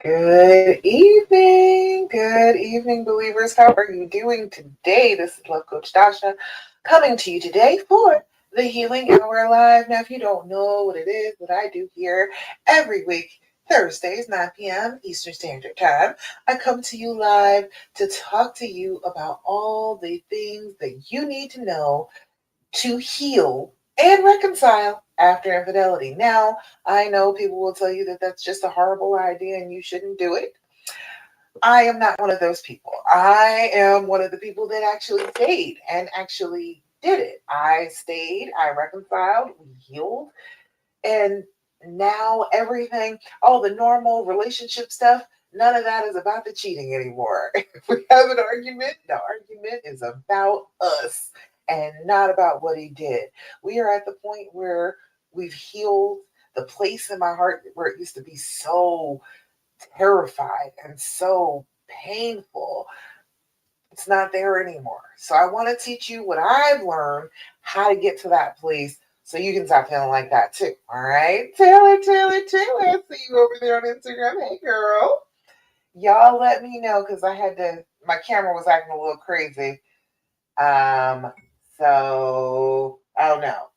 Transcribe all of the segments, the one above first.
Good evening, believers. How are you doing today? This is Love Coach Dasha coming to you today for the Healing Hour Live. Now, if you don't know what it is that I do here every week, Thursdays, 9 p.m. Eastern Standard Time, I come to you live to talk to you about all the things that you need to know to heal and reconcile after infidelity. Now, I know people will tell you that that's just a horrible idea and you shouldn't do it. I am not one of those people. I am one of the people that actually stayed and actually did it. I stayed, I reconciled, we healed, and now everything, all the normal relationship stuff, none of that is about the cheating anymore. If we have an argument, the argument is about us and not about what he did. We are at the point where we've healed the place in my heart where it used to be so terrified and so painful. It's not there anymore. So I want to teach you what I've learned, how to get to that place so you can stop feeling like that too. All right. Taylor. I see you over there on Instagram. Hey, girl. Y'all let me know because my camera was acting a little crazy. Um, so I don't know.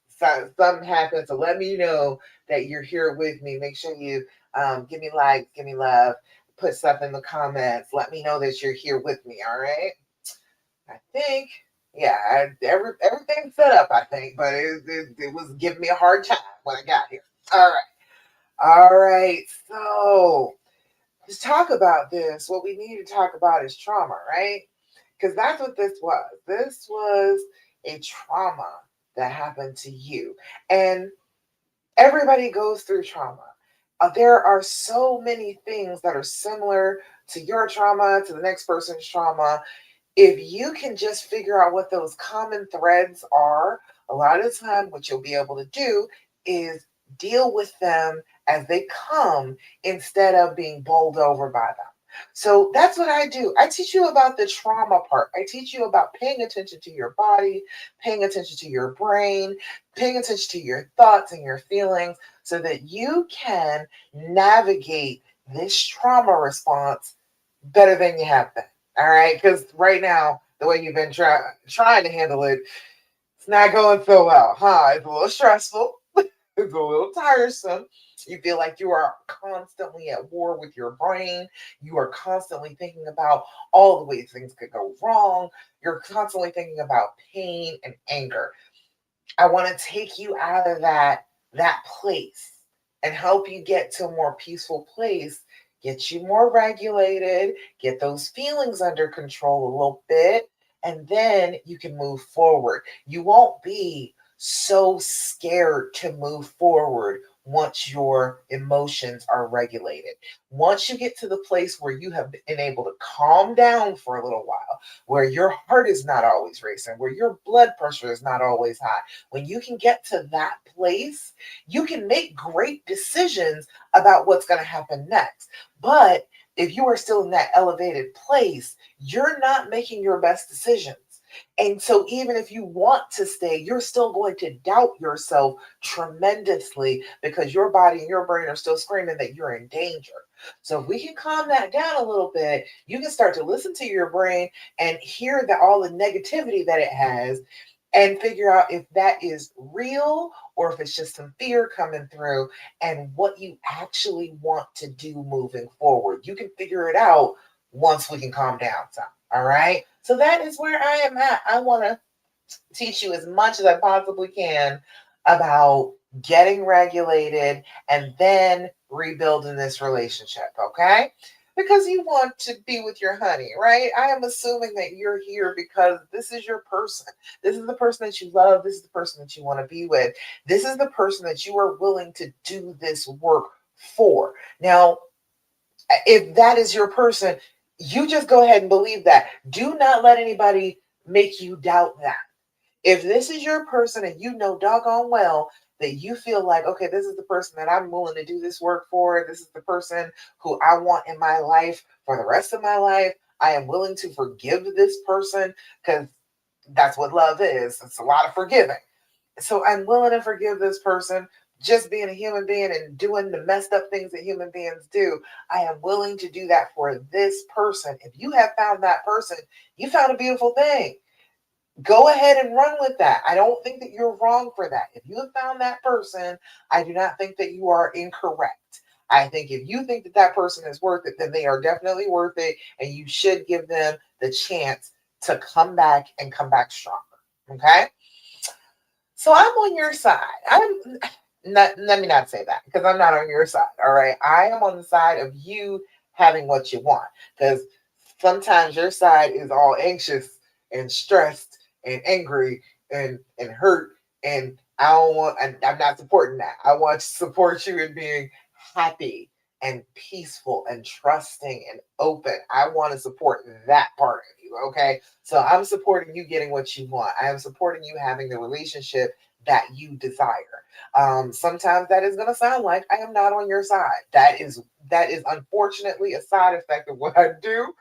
Something happened. So let me know that you're here with me. Make sure you give me likes, give me love, put stuff in the comments. Let me know that you're here with me. All right. I think, yeah, everything's set up, I think, but it was giving me a hard time when I got here. All right. All right. So let's talk about this. What we need to talk about is trauma, right? Because that's what this was. This was a trauma that happened to you. And everybody goes through trauma. There are so many things that are similar to your trauma, to the next person's trauma. If you can just figure out what those common threads are, a lot of the time, what you'll be able to do is deal with them as they come instead of being bowled over by them. So that's what I do. I teach you about the trauma part. I teach you about paying attention to your body, paying attention to your brain, paying attention to your thoughts and your feelings so that you can navigate this trauma response better than you have been. All right, because right now the way you've been trying to handle it, it's not going so well, huh? It's a little stressful. It's a little tiresome. You feel like you are constantly at war with your brain. You are constantly thinking about all the ways things could go wrong. You're constantly thinking about pain and anger. I want to take you out of that place and help you get to a more peaceful place, get you more regulated, get those feelings under control a little bit, and then you can move forward. You won't be so scared to move forward once your emotions are regulated. Once you get to the place where you have been able to calm down for a little while, where your heart is not always racing, where your blood pressure is not always high, when you can get to that place, you can make great decisions about what's going to happen next. But if you are still in that elevated place, you're not making your best decisions. And so, even if you want to stay, you're still going to doubt yourself tremendously because your body and your brain are still screaming that you're in danger. So, if we can calm that down a little bit, you can start to listen to your brain and hear all the negativity that it has and figure out if that is real or if it's just some fear coming through and what you actually want to do moving forward. You can figure it out once we can calm down some. All right. So that is where I am at. I want to teach you as much as I possibly can about getting regulated and then rebuilding this relationship. Okay. Because you want to be with your honey, right? I am assuming that you're here because this is your person. This is the person that you love. This is the person that you want to be with. This is the person that you are willing to do this work for. Now, if that is your person, you just go ahead and believe that. Do not let anybody make you doubt that. If this is your person and you know doggone well that you feel like, okay, this is the person that I'm willing to do this work for, this is the person who I want in my life for the rest of my life, I am willing to forgive this person because that's what love is. It's a lot of forgiving. So I'm willing to forgive this person. just being a human being and doing the messed up things that human beings do. I am willing to do that for this person. If you have found that person, you found a beautiful thing. Go ahead and run with that. I don't think that you're wrong for that. If you have found that person, I do not think that you are incorrect. I think if you think that that person is worth it, then they are definitely worth it, and you should give them the chance to come back and come back stronger. Okay? So I'm on your side. I'm not, let me not say that because I'm not on your side. All right. I am on the side of you having what you want because sometimes your side is all anxious and stressed and angry and hurt. And I don't want, I'm not supporting that. I want to support you in being happy and peaceful and trusting and open. I want to support that part of you. Okay. So I'm supporting you getting what you want. I am supporting you having the relationship that you desire. Sometimes that is going to sound like I am not on your side. That is unfortunately a side effect of what I do.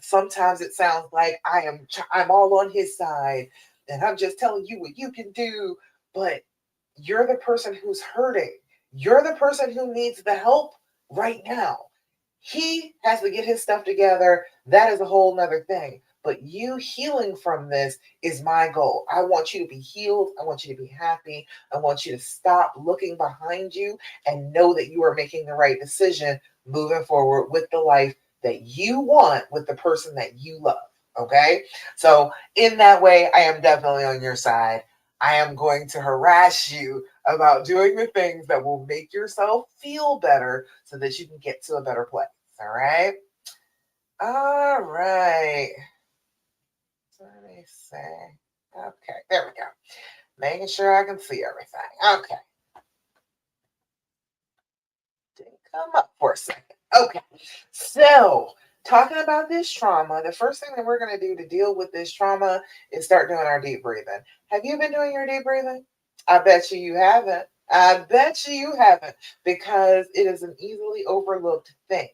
Sometimes it sounds like I'm all on his side and I'm just telling you what you can do, but you're the person who's hurting. You're the person who needs the help right now. He has to get his stuff together. That is a whole nother thing. But you healing from this is my goal. I want you to be healed. I want you to be happy. I want you to stop looking behind you and know that you are making the right decision moving forward with the life that you want with the person that you love. Okay? So, in that way, I am definitely on your side. I am going to harass you about doing the things that will make yourself feel better so that you can get to a better place. All right. All right. Let me see. Okay, there we go. Making sure I can see everything. Okay. Didn't come up for a second. Okay. So, talking about this trauma, the first thing that we're going to do to deal with this trauma is start doing our deep breathing. Have you been doing your deep breathing? I bet you haven't. I bet you haven't because it is an easily overlooked thing.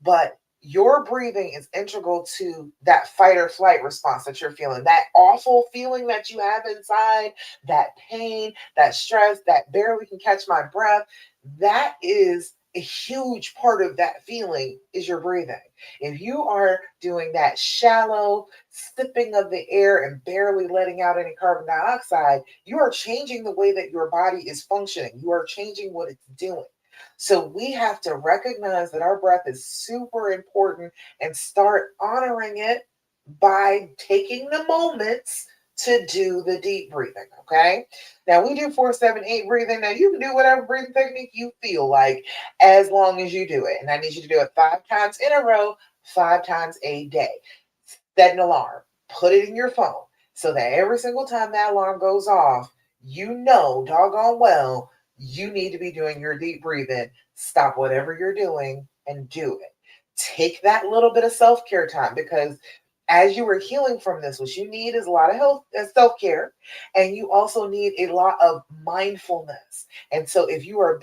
But your breathing is integral to that fight or flight response that you're feeling. That awful feeling that you have inside, that pain, that stress, that barely can catch my breath, that is a huge part of that feeling is your breathing. If you are doing that shallow sipping of the air and barely letting out any carbon dioxide, you are changing the way that your body is functioning. You are changing what it's doing. So we have to recognize that our breath is super important and start honoring it by taking the moments to do the deep breathing. Okay. Now we do 4-7-8 breathing. Now you can do whatever breathing technique you feel like as long as you do it. And I need you to do it 5 times in a row, 5 times a day. Set an alarm, put it in your phone so that every single time that alarm goes off, you know doggone well you need to be doing your deep breathing. Stop whatever you're doing and do it. Take that little bit of self-care time because as you are healing from this, what you need is a lot of health and self-care, and you also need a lot of mindfulness. And so if you are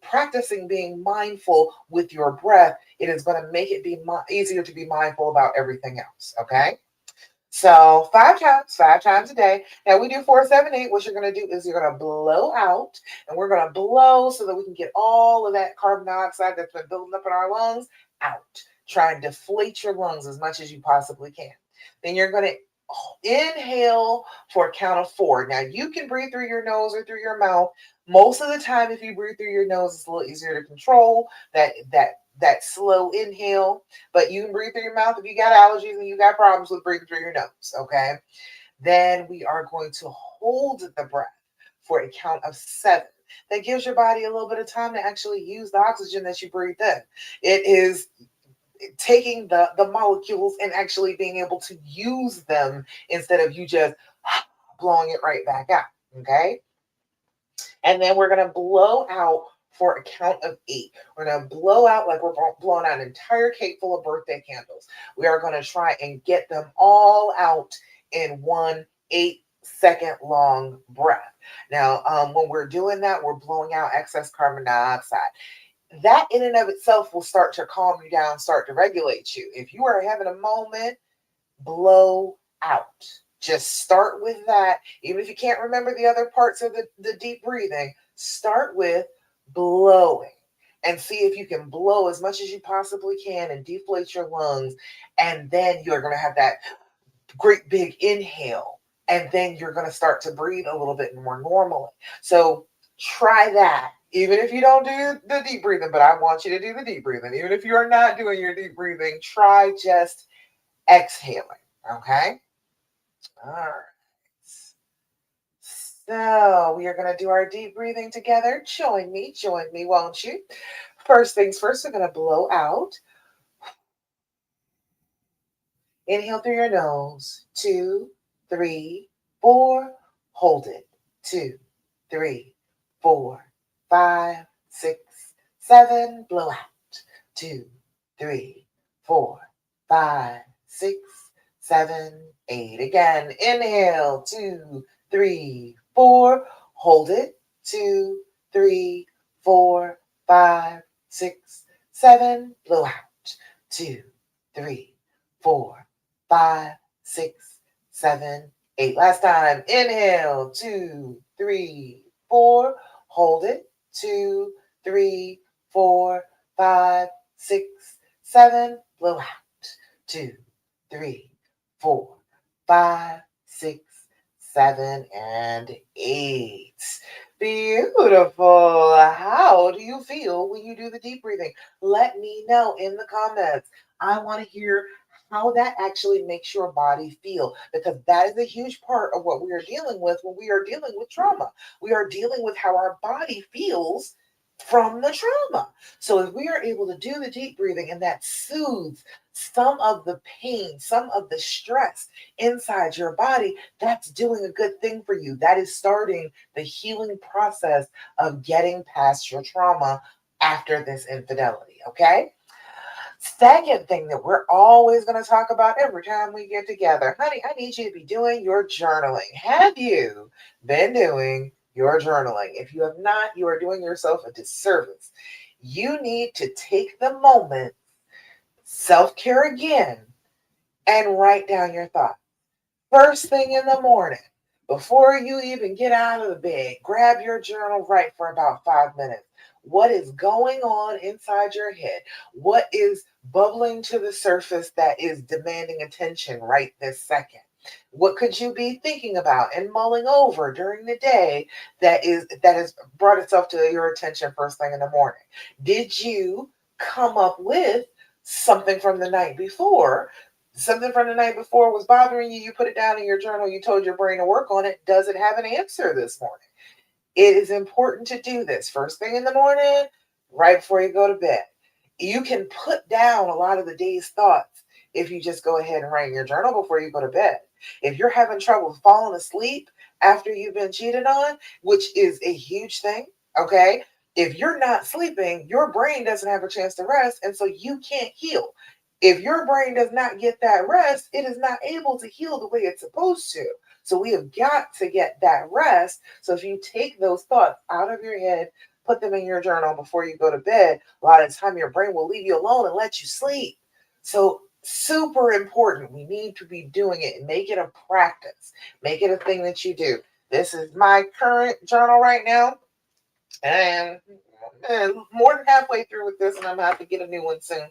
practicing being mindful with your breath, it is going to make it be easier to be mindful about everything else. Okay. So 5 times a day. Now we do 4-7-8. What you're going to do is you're going to blow out, and we're going to blow so that we can get all of that carbon dioxide that's been building up in our lungs out. Try and deflate your lungs as much as you possibly can. Then you're going to inhale for a count of 4. Now you can breathe through your nose or through your mouth. Most of the time, if you breathe through your nose, it's a little easier to control that slow inhale. But you can breathe through your mouth if you got allergies and you got problems with breathing through your nose. Okay. Then we are going to hold the breath for a count of 7. That gives your body a little bit of time to actually use the oxygen that you breathe in. It is taking the molecules and actually being able to use them instead of you just blowing it right back out. Okay. And then we're going to blow out for a count of 8. We're going to blow out like we're blowing out an entire cake full of birthday candles. We are going to try and get them all out in one 8-second long breath. Now, when we're doing that, we're blowing out excess carbon dioxide. That in and of itself will start to calm you down, start to regulate you. If you are having a moment, blow out. Just start with that. Even if you can't remember the other parts of the deep breathing, start with blowing and see if you can blow as much as you possibly can and deflate your lungs. And then you're going to have that great big inhale. And then you're going to start to breathe a little bit more normally. So try that. Even if you don't do the deep breathing, but I want you to do the deep breathing. Even if you are not doing your deep breathing, try just exhaling. Okay? All right. So we are going to do our deep breathing together. Join me, won't you? First things first, we're going to blow out. Inhale through your nose. 2, 3, 4. Hold it. 2, 3, 4, 5, 6, 7. Blow out. 2, 3, 4, 5, 6, 7, 8. Again. Inhale. 2, 3, 4. Hold it. 2, 3, 4, 5, 6, 7. Blow out. 2, 3, 4, 5, 6, 7, 8. Last time. Inhale. 2, 3, 4. Hold it. 2, 3, 4, 5, 6, 7. Blow out. 2, 3, 4, 5, 6, 7, and 8. Beautiful. How do you feel when you do the deep breathing? Let me know in the comments. I want to hear how that actually makes your body feel, because that is a huge part of what we are dealing with when we are dealing with trauma. We are dealing with how our body feels from the trauma. So if we are able to do the deep breathing and that soothes some of the pain, some of the stress inside your body, that's doing a good thing for you. That is starting the healing process of getting past your trauma after this infidelity, okay? Second thing that we're always going to talk about every time we get together, honey, I need you to be doing your journaling. Have you been doing your journaling? If you have not, you are doing yourself a disservice. You need to take the moment, self-care again, and write down your thoughts. First thing in the morning, before you even get out of the bed, grab your journal, write for about 5 minutes. What is going on inside your head? What is bubbling to the surface that is demanding attention right this second? What could you be thinking about and mulling over during the day that has brought itself to your attention first thing in the morning? Did you come up with something from the night before? Something from the night before was bothering you. You put it down in your journal. You told your brain to work on it. Does it have an answer this morning? It is important to do this first thing in the morning, right before you go to bed. You can put down a lot of the day's thoughts if you just go ahead and write in your journal before you go to bed. If you're having trouble falling asleep after you've been cheated on, which is a huge thing, okay? If you're not sleeping, your brain doesn't have a chance to rest, and so you can't heal. If your brain does not get that rest, it is not able to heal the way it's supposed to. So we have got to get that rest. So if you take those thoughts out of your head, put them in your journal before you go to bed, a lot of the time your brain will leave you alone and let you sleep. So super important. We need to be doing it and make it a practice. Make it a thing that you do. This is my current journal right now. And more than halfway through with this, and I'm going to have to get a new one soon.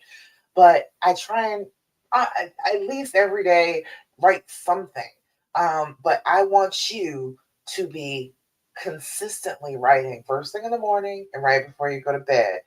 But I try and at least every day write something. But I want you to be consistently writing first thing in the morning and right before you go to bed,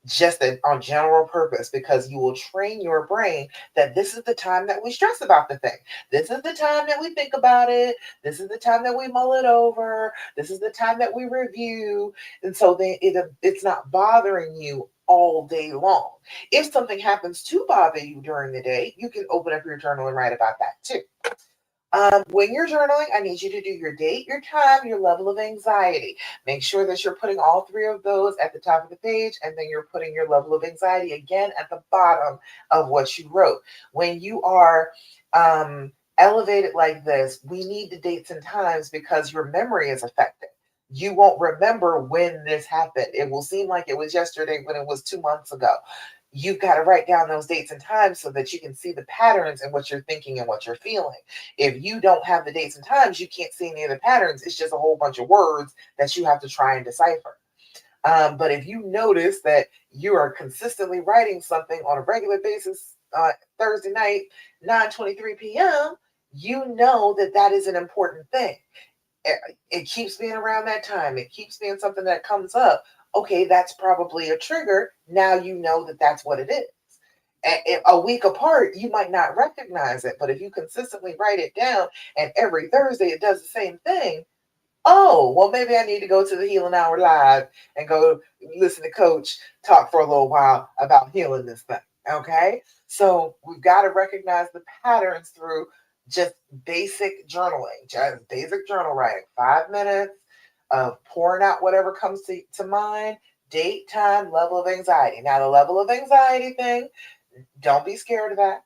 just on general purpose, because you will train your brain that this is the time that we stress about the thing. This is the time that we think about it. This is the time that we mull it over. This is the time that we review. And so then it's not bothering you all day long. If something happens to bother you during the day, you can open up your journal and write about that too. When you're journaling, I need you to do your date, your time, your level of anxiety. Make sure that you're putting all three of those at the top of the page, and then you're putting your level of anxiety again at the bottom of what you wrote. When you are elevated like this, we need the dates and times because your memory is affected. You won't remember when this happened. It will seem like it was yesterday when it was 2 months ago. you've got to write down those dates and times so that you can see the patterns in what you're thinking and what you're feeling. If you don't have the dates and times, you can't see any of the patterns. It's just a whole bunch of words that you have to try and decipher. But if you notice that you are consistently writing something on a regular basis, Thursday night, 9:23 p.m., you know that that is an important thing. It keeps being around that time. It keeps being something that comes up. Okay, that's probably a trigger. Now you know that that's what it is. A week apart, you might not recognize it, but if you consistently write it down and every Thursday it does the same thing, oh, well, maybe I need to go to the Healing Hour Live and go listen to Coach talk for a little while about healing this thing. Okay. So we've got to recognize the patterns through just basic journaling, just basic journal writing, 5 minutes of pouring out whatever comes to mind, date, time, level of anxiety. Now, the level of anxiety thing, don't be scared of that.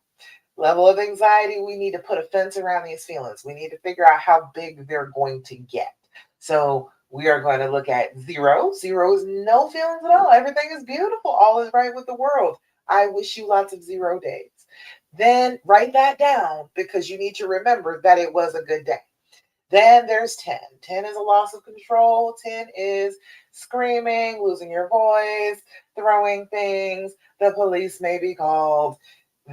Level of anxiety, we need to put a fence around these feelings. We need to figure out how big they're going to get. So we are going to look at zero. Zero is no feelings at all. Everything is beautiful. All is right with the world. I wish you lots of 0 days. Then write that down because you need to remember that it was a good day. Then there's 10. 10 is a loss of control. 10 is screaming, losing your voice, throwing things. The police may be called,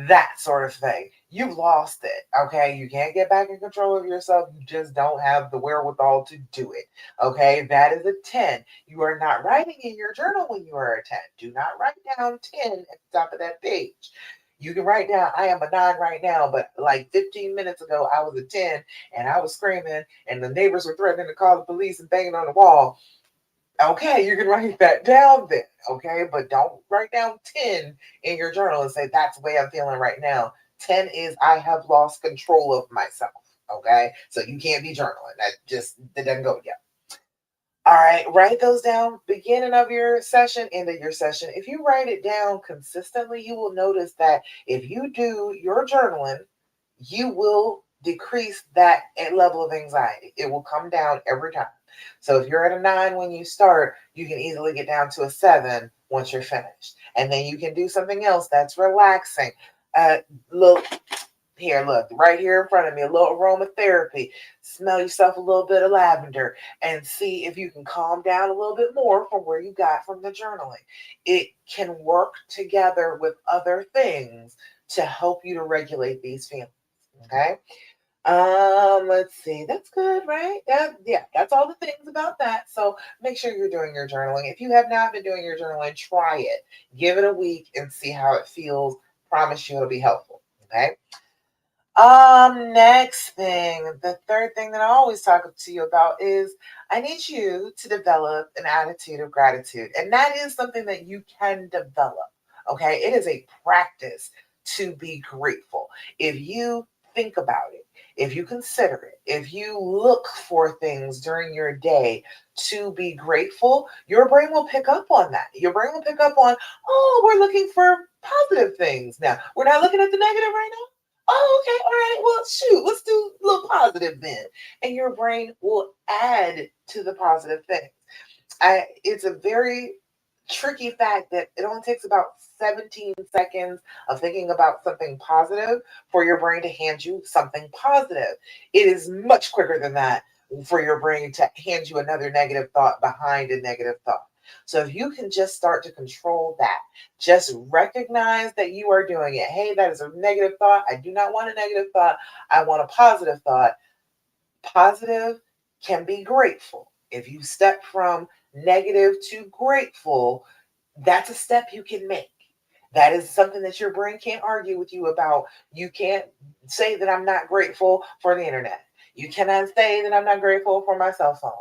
that sort of thing. You've lost it. Okay. You can't get back in control of yourself. You just don't have the wherewithal to do it. Okay. That is a 10. You are not writing in your journal when you are a 10. Do not write down 10 at the top of that page. You can write down, I am a 9 right now, but like 15 minutes ago, I was a 10 and I was screaming and the neighbors were threatening to call the police and banging on the wall. Okay, you can write that down then. Okay, but don't write down 10 in your journal and say, that's the way I'm feeling right now. 10 is, I have lost control of myself. Okay, so you can't be journaling. That doesn't go yet. All right, write those down. Beginning of your session, end of your session. If you write it down consistently, you will notice that if you do your journaling, you will decrease that level of anxiety. It will come down every time. So if you're at a 9 when you start, you can easily get down to a 7 once you're finished. And then you can do something else that's relaxing. Look, here, look, right here in front of me, a little aromatherapy. Smell yourself a little bit of lavender and see if you can calm down a little bit more from where you got from the journaling. It can work together with other things to help you to regulate these feelings. Okay. Let's see. That's good, right? Yeah, that's all the things about that. So make sure you're doing your journaling. If you have not been doing your journaling, try it. Give it a week and see how it feels. Promise you it'll be helpful. Okay. Next thing, the third thing that I always talk to you about is I need you to develop an attitude of gratitude. And that is something that you can develop. Okay. It is a practice to be grateful. If you think about it, if you consider it, if you look for things during your day to be grateful, your brain will pick up on that. Your brain will pick up on, oh, we're looking for positive things now. We're not looking at the negative right now. Oh, okay, all right. Well, shoot, let's do a little positive then. And your brain will add to the positive things. It's a very tricky fact that it only takes about 17 seconds of thinking about something positive for your brain to hand you something positive. It is much quicker than that for your brain to hand you another negative thought behind a negative thought. So if you can just start to control that, just recognize that you are doing it. Hey, that is a negative thought. I do not want a negative thought. I want a positive thought. Positive can be grateful. If you step from negative to grateful, that's a step you can make. That is something that your brain can't argue with you about. You can't say that I'm not grateful for the internet. You cannot say that I'm not grateful for my cell phone.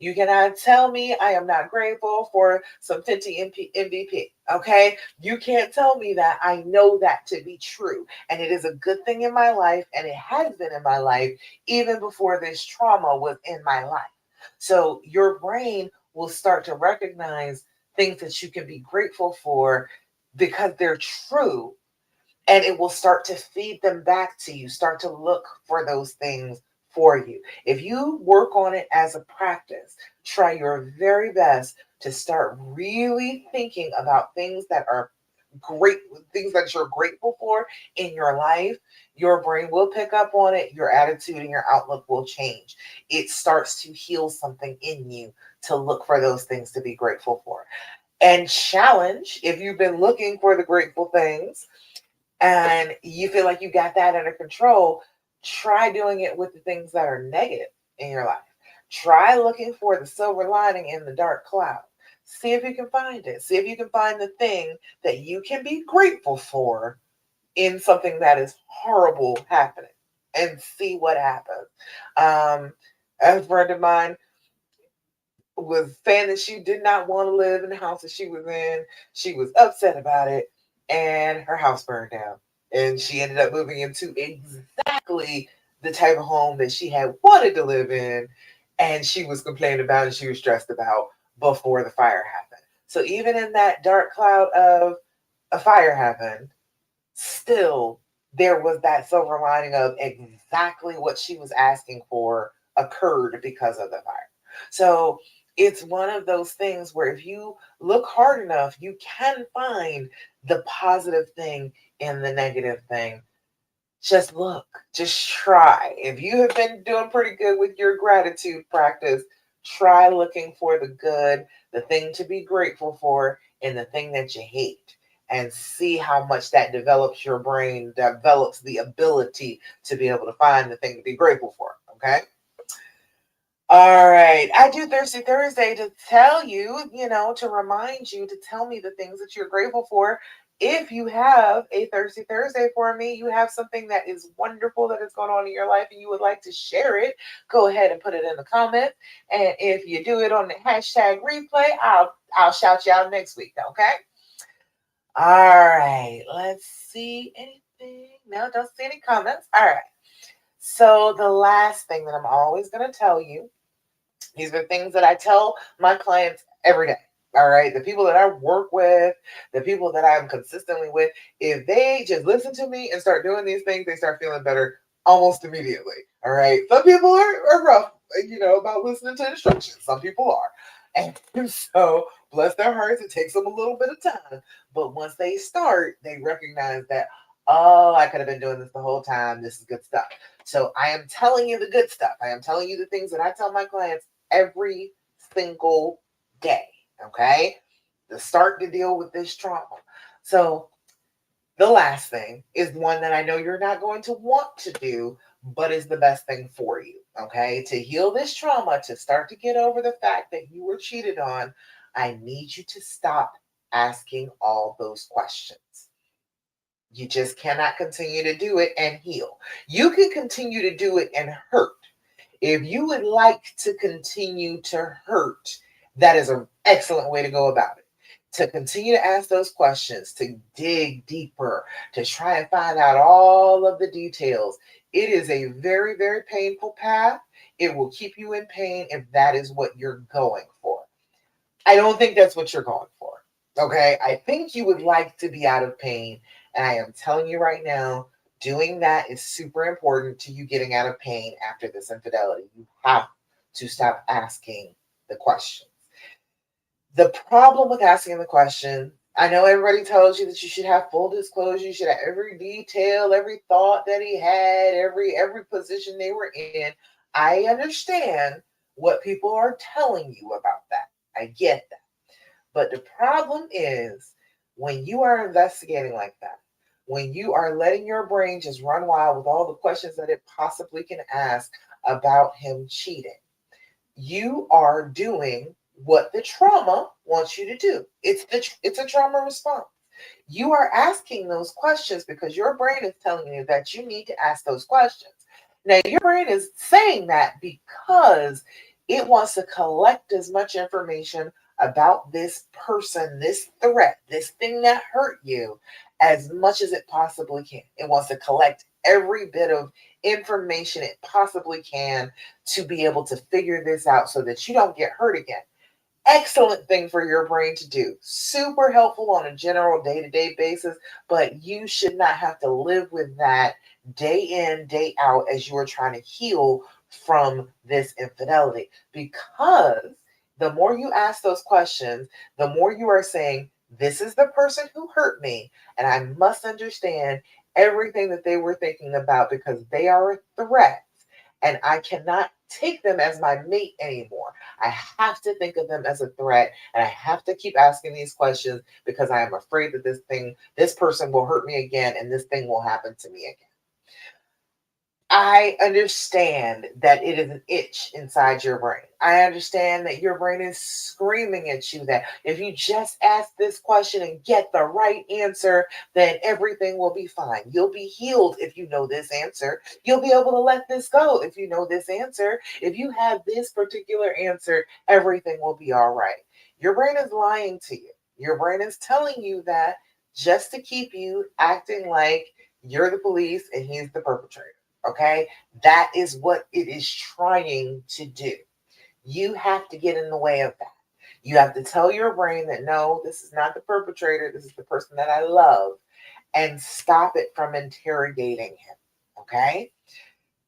You cannot tell me I am not grateful for some 50 MVP. Okay. You can't tell me that. I know that to be true. And it is a good thing in my life. And it has been in my life even before this trauma was in my life. So your brain will start to recognize things that you can be grateful for because they're true, and it will start to feed them back to you, start to look for those things for you. If you work on it as a practice, try your very best to start really thinking about things that are great things that you're grateful for in your life, your brain will pick up on it. Your attitude and your outlook will change. It starts to heal something in you to look for those things to be grateful for. And challenge, if you've been looking for the grateful things and you feel like you got that under control, try doing it with the things that are negative in your life. Try looking for the silver lining in the dark cloud. See if you can find it. See if you can find the thing that you can be grateful for in something that is horrible happening, and see what happens. A friend of mine was saying that she did not want to live in the house that she was in. She was upset about it, and her house burned down. And she ended up moving into exactly the type of home that she had wanted to live in, and she was complaining about and she was stressed about before the fire happened. So even in that dark cloud of a fire happened, still there was that silver lining of exactly what she was asking for occurred because of the fire. So it's one of those things where if you look hard enough, you can find the positive thing in the negative thing. Just look, just try. If you have been doing pretty good with your gratitude practice, try looking for the good, the thing to be grateful for, and the thing that you hate, and see how much that develops your brain, develops the ability to be able to find the thing to be grateful for. Okay. All right. I do Thirsty Thursday to tell you, to remind you to tell me the things that you're grateful for. If you have a Thirsty Thursday for me, you have something that is wonderful that is going on in your life and you would like to share it, go ahead and put it in the comments. And if you do it on the hashtag replay, I'll shout you out next week. Okay. All right. Let's see anything. No, don't see any comments. All right. So the last thing that I'm always going to tell you, these are things that I tell my clients every day. All right. The people that I work with, the people that I'm consistently with, if they just listen to me and start doing these things, they start feeling better almost immediately. All right. Some people are rough, about listening to instructions. Some people are. And so, bless their hearts, it takes them a little bit of time. But once they start, they recognize that, oh, I could have been doing this the whole time. This is good stuff. So I am telling you the good stuff. I am telling you the things that I tell my clients every single day. Okay. To start to deal with this trauma. So the last thing is one that I know you're not going to want to do, but is the best thing for you. Okay. To heal this trauma, to start to get over the fact that you were cheated on, I need you to stop asking all those questions. You just cannot continue to do it and heal. You can continue to do it and hurt. If you would like to continue to hurt, that is an excellent way to go about it. To continue to ask those questions, to dig deeper, to try and find out all of the details. It is a very, very painful path. It will keep you in pain if that is what you're going for. I don't think that's what you're going for. Okay. I think you would like to be out of pain. And I am telling you right now, doing that is super important to you getting out of pain after this infidelity. You have to stop asking the questions. The problem with asking the question, I know everybody tells you that you should have full disclosure, you should have every detail, every thought that he had, every position they were in. I understand what people are telling you about that. I get that. But the problem is when you are investigating like that, when you are letting your brain just run wild with all the questions that it possibly can ask about him cheating, you are doing what the trauma wants you to do. It's a trauma response. You are asking those questions because your brain is telling you that you need to ask those questions. Now, your brain is saying that because it wants to collect as much information about this person, this threat, this thing that hurt you, as much as it possibly can. It wants to collect every bit of information it possibly can to be able to figure this out so that you don't get hurt again. Excellent thing for your brain to do. Super helpful on a general day-to-day basis, but you should not have to live with that day in, day out as you are trying to heal from this infidelity. Because the more you ask those questions, the more you are saying, This is the person who hurt me, and I must understand everything that they were thinking about because they are a threat, and I cannot take them as my mate anymore. I have to think of them as a threat, and I have to keep asking these questions because I am afraid that this person will hurt me again, and this thing will happen to me again. I understand that it is an itch inside your brain. I understand that your brain is screaming at you that if you just ask this question and get the right answer, then everything will be fine. You'll be healed if you know this answer. You'll be able to let this go if you know this answer. If you have this particular answer, everything will be all right. Your brain is lying to you. Your brain is telling you that just to keep you acting like you're the police and he's the perpetrator. Okay, that is what it is trying to do. You have to get in the way of that. You have to tell your brain that no, this is not the perpetrator, this is the person that I love, and stop it from interrogating him. Okay,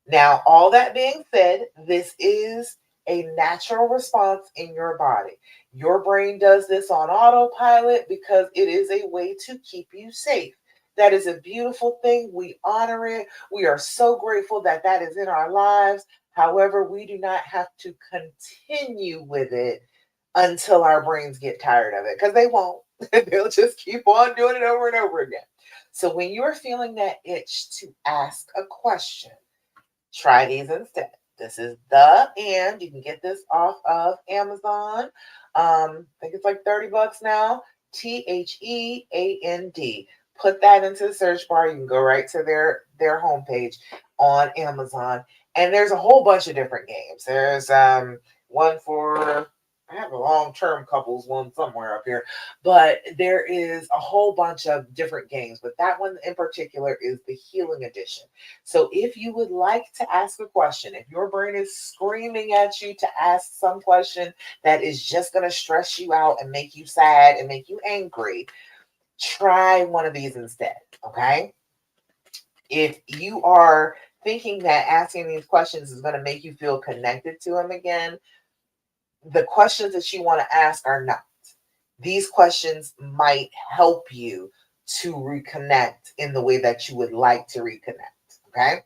now, all that being said, this is a natural response in your body. Your brain does this on autopilot because it is a way to keep you safe. That is a beautiful thing. We honor it. We are so grateful that that is in our lives. However, we do not have to continue with it until our brains get tired of it because they won't. They'll just keep on doing it over and over again. So, when you're feeling that itch to ask a question, try these instead. This is the and you can get this off of Amazon. I think it's like $30 now. THEAND. Put that into the search bar. You can go right to their homepage on Amazon. And there's a whole bunch of different games. There's one for I have a long-term couples one somewhere up here, but there is a whole bunch of different games. But that one in particular is the Healing Edition. So if you would like to ask a question, if your brain is screaming at you to ask some question that is just going to stress you out and make you sad and make you angry, try one of these instead. Okay. If you are thinking that asking these questions is going to make you feel connected to him again, the questions that you want to ask are not. These questions might help you to reconnect in the way that you would like to reconnect. Okay.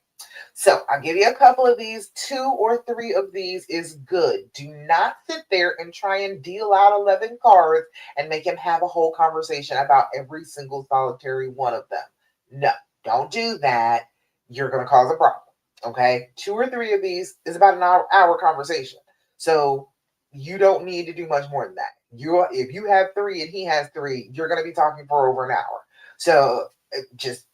So I'll give you a couple of these. 2 or 3 of these is good. Do not sit there and try and deal out 11 cards and make him have a whole conversation about every single solitary one of them. No, don't do that. You're going to cause a problem. Okay. 2 or 3 of these is about an hour conversation. So you don't need to do much more than that. If you have 3 and he has 3, you're going to be talking for over an hour. So just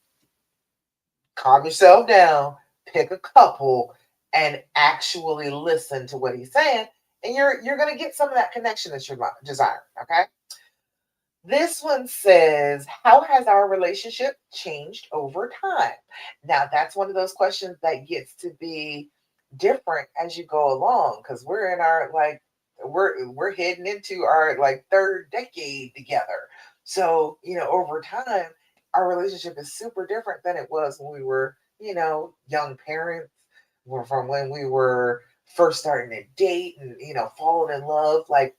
calm yourself down, pick a couple, and actually listen to what he's saying, and you're going to get some of that connection that you're desiring. Okay. This one says, how has our relationship changed over time? Now, that's one of those questions that gets to be different as you go along because we're in our we're heading into our like 3rd decade together. So, over time, our relationship is super different than it was when we were, young parents, or from when we were first starting to date and, falling in love. Like,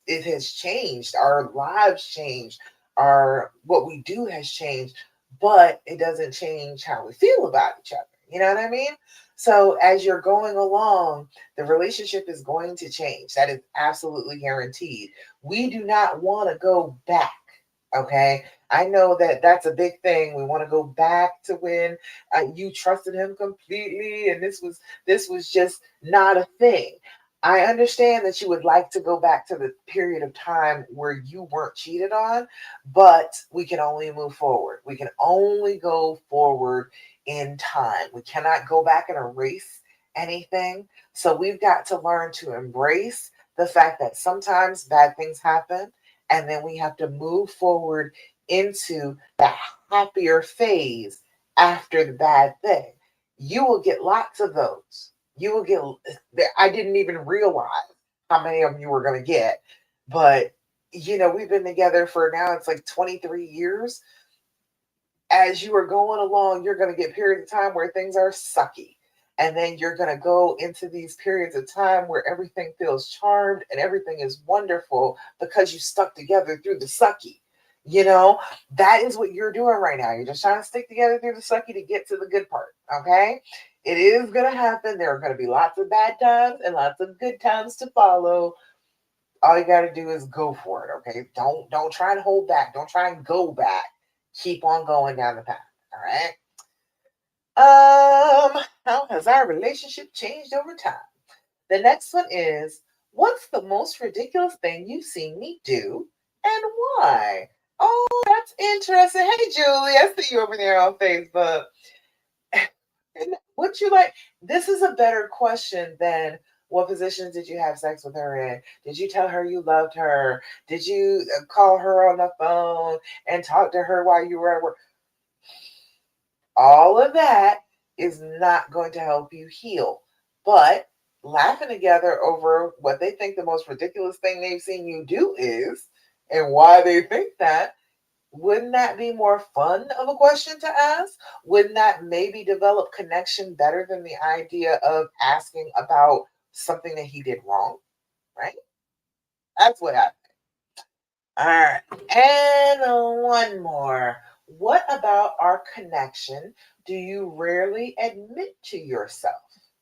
it has changed. Our lives changed. Our what we do has changed, but it doesn't change how we feel about each other. You know what I mean? So as you're going along, the relationship is going to change. That is absolutely guaranteed. We do not want to go back. Okay. I know that that's a big thing. We want to go back to when you trusted him completely, and this was just not a thing. I understand that you would like to go back to the period of time where you weren't cheated on, but we can only move forward. We can only go forward in time. We cannot go back and erase anything. So we've got to learn to embrace the fact that sometimes bad things happen, and then we have to move forward into the happier phase after the bad thing. You will get lots of those. You will get, I didn't even realize how many of them you were going to get. But, we've been together for now, it's like 23 years. As you are going along, you're going to get periods of time where things are sucky. And then you're going to go into these periods of time where everything feels charmed and everything is wonderful because you stuck together through the sucky. You know, that is what you're doing right now. You're just trying to stick together through the sucky to get to the good part. Okay. It is going to happen. There are going to be lots of bad times and lots of good times to follow. All you got to do is go for it. Okay. Don't try and hold back. Don't try and go back. Keep on going down the path. All right. How has our relationship changed over time? The next one is, what's the most ridiculous thing you've seen me do and why? Oh, that's interesting. Hey, Julie, I see you over there on Facebook. And what you like? This is a better question than what positions did you have sex with her in? Did you tell her you loved her? Did you call her on the phone and talk to her while you were at work? All of that is not going to help you heal. But laughing together over what they think the most ridiculous thing they've seen you do is and why they think that, wouldn't that be more fun of a question to ask? Wouldn't that maybe develop connection better than the idea of asking about something that he did wrong? Right? That's what I. All right. And one more. What about our connection do you rarely admit to yourself?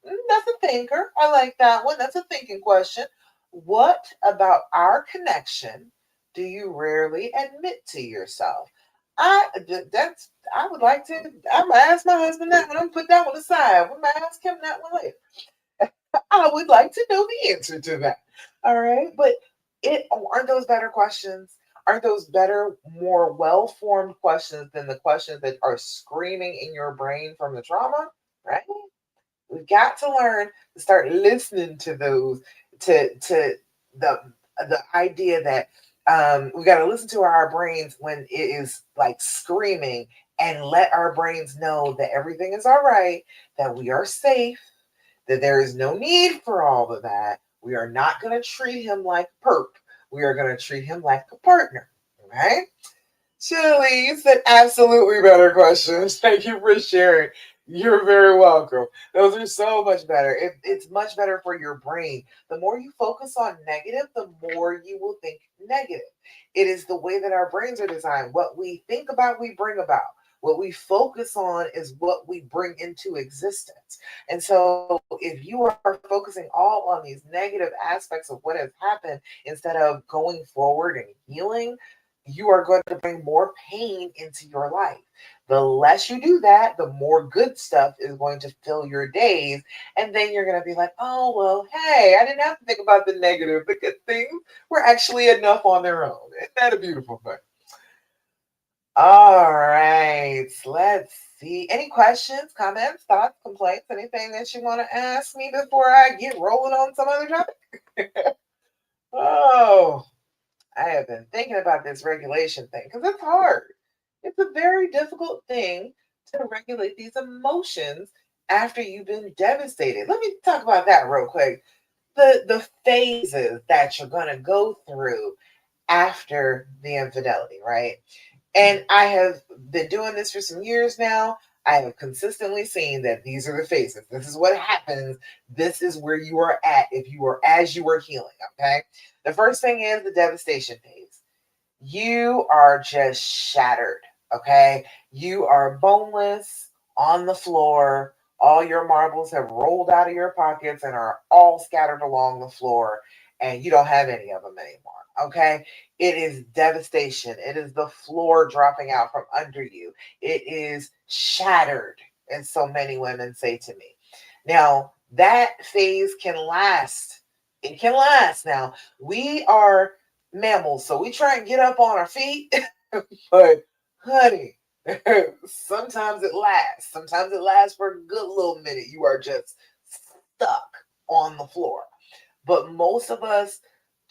That's a thinker. I like that one. That's a thinking question. What about our connection do you rarely admit to yourself? I would like to. I'm gonna ask my husband that one. I'm gonna put that one aside. I'm gonna ask him that one later. I would like to know the answer to that. All right. But aren't those better questions? Aren't those better, more well formed questions than the questions that are screaming in your brain from the trauma? Right? We've got to learn to start listening to those, to the the idea that we got to listen to our brains when it is like screaming, and let our brains know that everything is all right, that we are safe, that there is no need for all of that. We are not going to treat him like perp. We are going to treat him like a partner. Right? Chili, you said absolutely better questions. Thank you for sharing. You're very welcome. Those are so much better. It's much better for your brain. The more you focus on negative, the more you will think negative. It is the way that our brains are designed. What we think about, we bring about. What we focus on is what we bring into existence. And so, if you are focusing all on these negative aspects of what has happened instead of going forward and healing, you are going to bring more pain into your life. The less you do that, the more good stuff is going to fill your days. And then you're going to be like, oh, well, hey, I didn't have to think about the negative. The good things were actually enough on their own. Isn't that a beautiful thing? All right, let's see. Any questions, comments, thoughts, complaints, anything that you want to ask me before I get rolling on some other topic? Oh, I have been thinking about this regulation thing because it's hard. It's a very difficult thing to regulate these emotions after you've been devastated. Let me talk about that real quick. The phases that you're going to go through after the infidelity, right? And I have been doing this for some years now. I have consistently seen that these are the phases. This is what happens. This is where you are at if you are as you are healing. Okay. The first thing is the devastation phase. You are just shattered. Okay. You are boneless on the floor. All your marbles have rolled out of your pockets and are all scattered along the floor, and you don't have any of them anymore. Okay. It is devastation. It is the floor dropping out from under you. It is shattered, as so many women say to me. Now, that phase can last. It can last. Now, we are mammals, so we try and get up on our feet, but honey, sometimes it lasts. Sometimes it lasts for a good little minute. You are just stuck on the floor. But most of us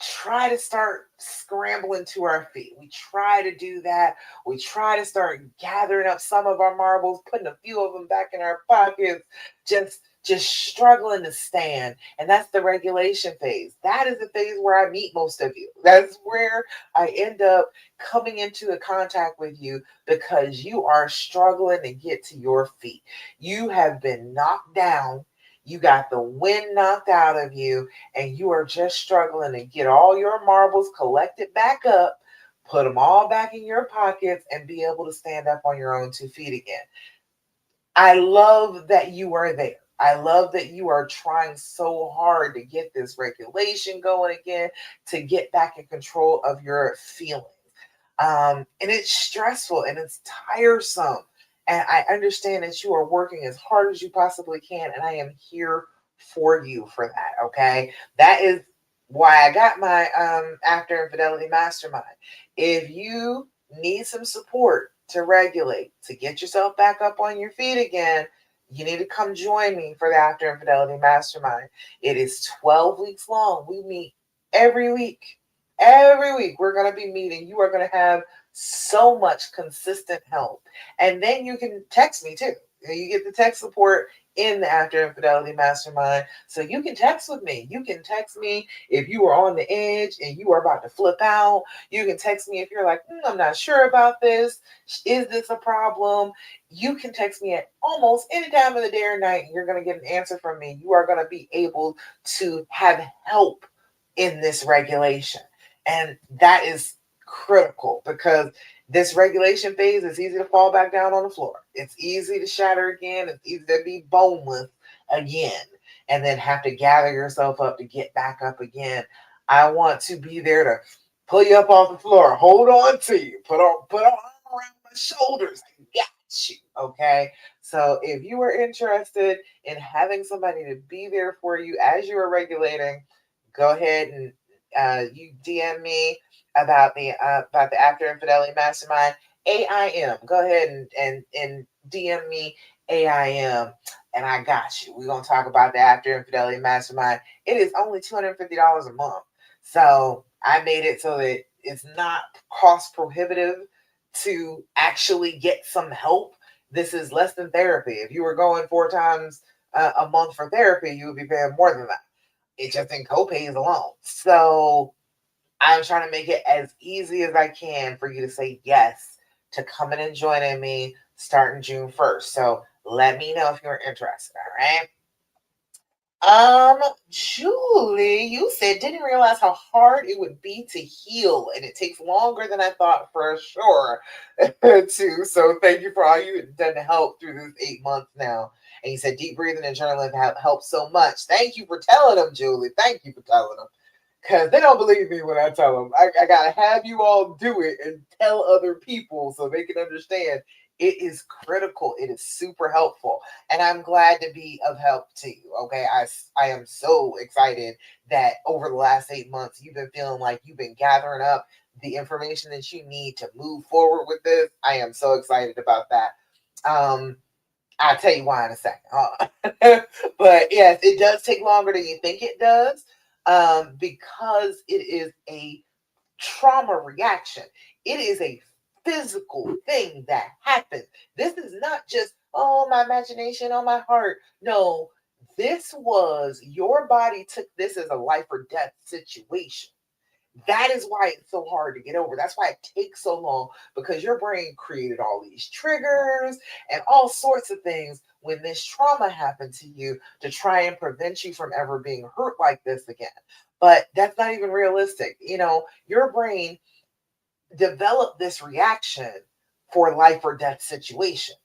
try to start scrambling to our feet. We try to do that. We try to start gathering up some of our marbles, putting a few of them back in our pockets, just struggling to stand. And that's the regulation phase. That is the phase where I meet most of you. That's where I end up coming into a contact with you because you are struggling to get to your feet. You have been knocked down. You got the wind knocked out of you, and you are just struggling to get all your marbles collected back up, put them all back in your pockets, and be able to stand up on your own 2 feet again. I love that you are there. I love that you are trying so hard to get this regulation going again, to get back in control of your feelings. And it's stressful and it's tiresome. And I understand that you are working as hard as you possibly can, and I am here for you for that. Okay. That is why I got my After Infidelity Mastermind. If you need some support to regulate, to get yourself back up on your feet again, you need to come join me for the After Infidelity Mastermind. It is 12 weeks long. We meet every week. Every week, we're going to be meeting. You are going to have so much consistent help. And then you can text me too. You get the text support in the After Infidelity Mastermind. So you can text with me. You can text me if you are on the edge and you are about to flip out. You can text me if you're like, I'm not sure about this. Is this a problem? You can text me at almost any time of the day or night, and you're going to get an answer from me. You are going to be able to have help in this regulation. And that is critical, because this regulation phase is easy to fall back down on the floor. It's easy to shatter again. It's easy to be boneless again and then have to gather yourself up to get back up again. I want to be there to pull you up off the floor, hold on to you, put an arm around my shoulders. I got you. Okay. So if you are interested in having somebody to be there for you as you are regulating, go ahead and you DM me about the After Infidelity Mastermind. AIM. Go ahead and DM me AIM, and I got you. We're gonna talk about the After Infidelity Mastermind. It is only $250 a month, so I made it so that it's not cost prohibitive to actually get some help. This is less than therapy. If you were going 4 times a month for therapy, you would be paying more than that. It's just in copays alone. So I'm trying to make it as easy as I can for you to say yes to coming and joining me starting June 1st. So let me know if you're interested. All right. Julie, you said didn't realize how hard it would be to heal, and it takes longer than I thought for sure. Too. So thank you for all you've done to help through this 8 months now. And you said deep breathing and journaling have helped so much. Thank you for telling them, Julie. Thank you for telling them. Because they don't believe me when I tell them. I got to have you all do it and tell other people so they can understand. It is critical. It is super helpful. And I'm glad to be of help to you. Okay. I am so excited that over the last 8 months, you've been feeling like you've been gathering up the information that you need to move forward with this. I am so excited about that. I'll tell you why in a second. But yes, it does take longer than you think it does, because it is a trauma reaction. It is a physical thing that happens. This is not just, oh, my imagination, oh, my heart. No, this was your body took this as a life or death situation. That is why it's so hard to get over. That's why it takes so long, because your brain created all these triggers and all sorts of things when this trauma happened to you to try and prevent you from ever being hurt like this again. But that's not even realistic. Your brain developed this reaction for life or death situation.